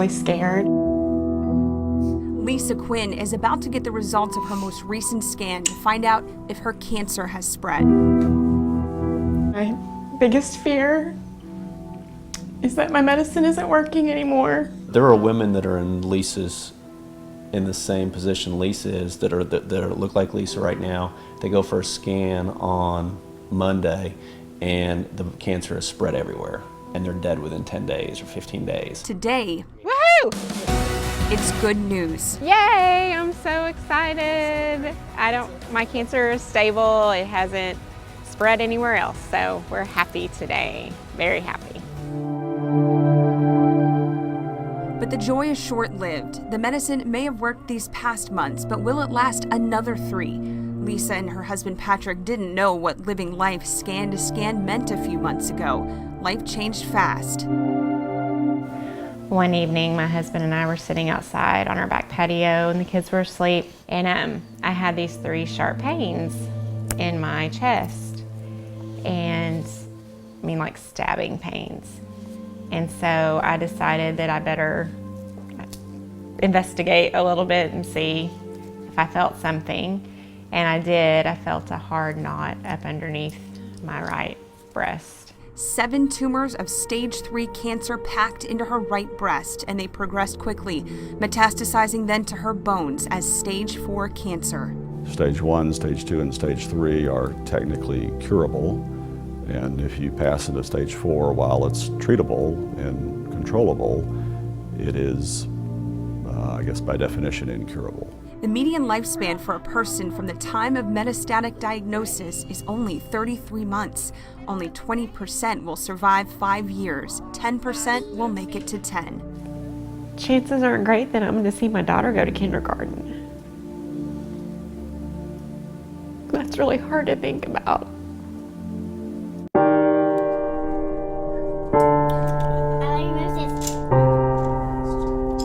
really scared. Lisa Quinn is about to get the results of her most recent scan to find out if her cancer has spread. My biggest fear is that my medicine isn't working anymore. There are women that are in the same position Lisa is that look like Lisa right now. They go for a scan on Monday and the cancer is spread everywhere and they're dead within 10 days or 15 days. Today, Woohoo! it's good news. Yay, I'm so excited. My cancer is stable. It hasn't spread anywhere else, so we're happy today, very happy. But the joy is short-lived. The medicine may have worked these past months, but will it last another 3? Lisa and her husband Patrick didn't know what living life scan to scan meant a few months ago. Life changed fast. One evening, my husband and I were sitting outside on our back patio and the kids were asleep, and I had these 3 sharp pains in my chest, and like stabbing pains. And so I decided that I better investigate a little bit and see if I felt something. And I did. I felt a hard knot up underneath my right breast. 7 tumors of stage 3 cancer packed into her right breast, and they progressed quickly, metastasizing then to her bones as stage 4 cancer. Stage 1, stage 2, and stage 3 are technically curable. And if you pass into stage 4 while it's treatable and controllable, it is, I guess by definition, incurable. The median lifespan for a person from the time of metastatic diagnosis is only 33 months. Only 20% will survive 5 years. 10% will make it to 10. Chances aren't great that I'm going to see my daughter go to kindergarten. That's really hard to think about.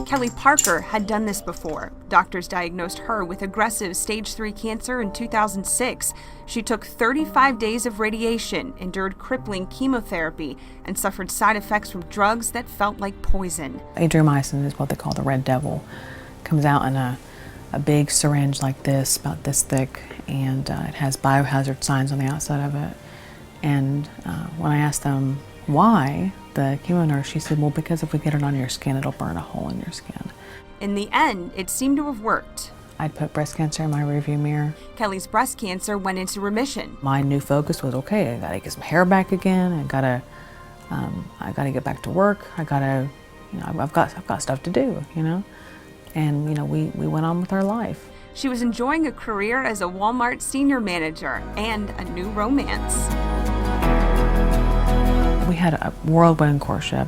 Kelly Parker had done this before. Doctors diagnosed her with aggressive stage 3 cancer in 2006. She took 35 days of radiation, endured crippling chemotherapy, and suffered side effects from drugs that felt like poison. Adriamycin is what they call the red devil. Comes out in a big syringe like this, about this thick, and it has biohazard signs on the outside of it. And when I asked them why, the chemo nurse, she said, well, because if we get it on your skin, it'll burn a hole in your skin. In the end, it seemed to have worked. I'd put breast cancer in my rearview mirror. Kelly's breast cancer went into remission. My new focus was, okay, I gotta get some hair back again. I gotta get back to work. I've got stuff to do, And we went on with our life. She was enjoying a career as a Walmart senior manager and a new romance. We had a whirlwind courtship,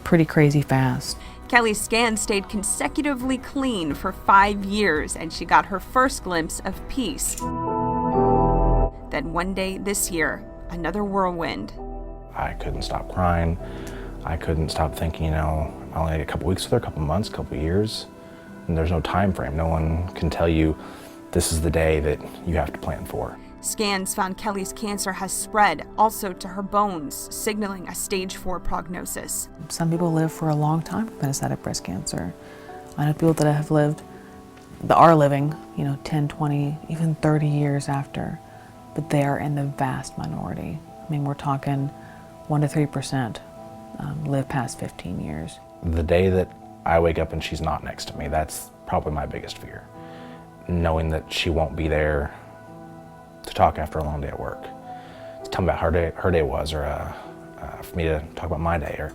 pretty crazy fast. Kelly's scan stayed consecutively clean for 5 years, and she got her first glimpse of peace. Then one day this year, another whirlwind. I couldn't stop crying. I couldn't stop thinking, I only had a couple weeks with her, a couple months, a couple years, and there's no time frame. No one can tell you this is the day that you have to plan for. Scans found Kelly's cancer has spread also to her bones, signaling a stage 4 prognosis. Some people live for a long time with metastatic breast cancer. I know people that are living, 10, 20, even 30 years after, but they are in the vast minority. I mean, we're talking 1 to 3% live past 15 years. The day that I wake up and she's not next to me, that's probably my biggest fear. Knowing that she won't be there to talk after a long day at work, to tell me about her day was, or for me to talk about my day, or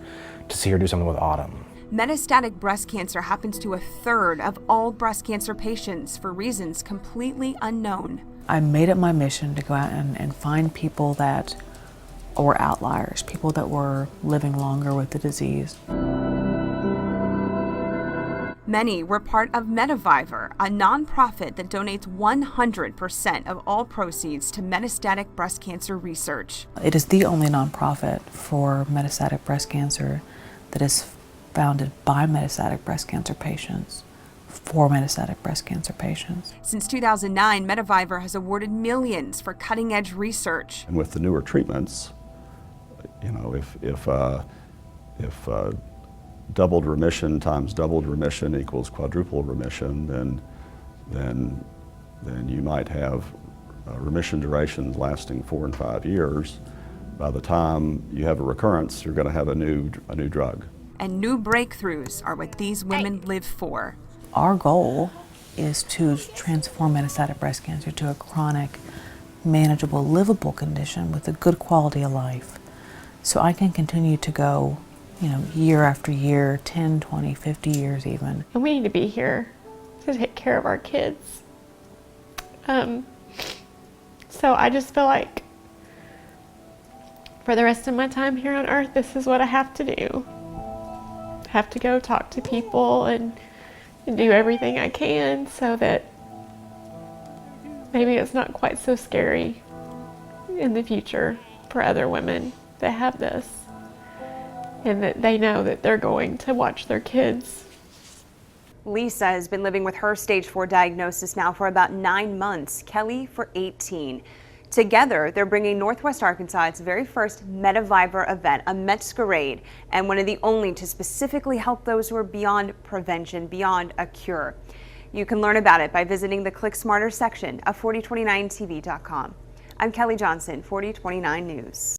to see her do something with Autumn. Metastatic breast cancer happens to 1/3 of all breast cancer patients for reasons completely unknown. I made it my mission to go out and find people that were outliers, people that were living longer with the disease. Many were part of Mediviver, a nonprofit that donates 100% of all proceeds to metastatic breast cancer research. It is the only nonprofit for metastatic breast cancer that is founded by metastatic breast cancer patients for metastatic breast cancer patients. Since 2009, Mediviver has awarded millions for cutting-edge research. And with the newer treatments, if doubled remission times doubled remission equals quadruple remission, then you might have remission durations lasting 4 and 5 years. By the time you have a recurrence, you're going to have a new drug. And new breakthroughs are what these women live for. Our goal is to transform metastatic breast cancer to a chronic, manageable, livable condition with a good quality of life. So I can continue to go, year after year, 10, 20, 50 years even. And we need to be here to take care of our kids. So I just feel like for the rest of my time here on earth, this is what I have to do. I have to go talk to people and do everything I can so that maybe it's not quite so scary in the future for other women that have this, and that they know that they're going to watch their kids. Lisa has been living with her stage 4 diagnosis now for about 9 months, Kelly for 18. Together, they're bringing Northwest Arkansas its very first MetaViber event, a Metscarade, and one of the only to specifically help those who are beyond prevention, beyond a cure. You can learn about it by visiting the Click Smarter section of 4029tv.com. I'm Kelly Johnson, 4029 News.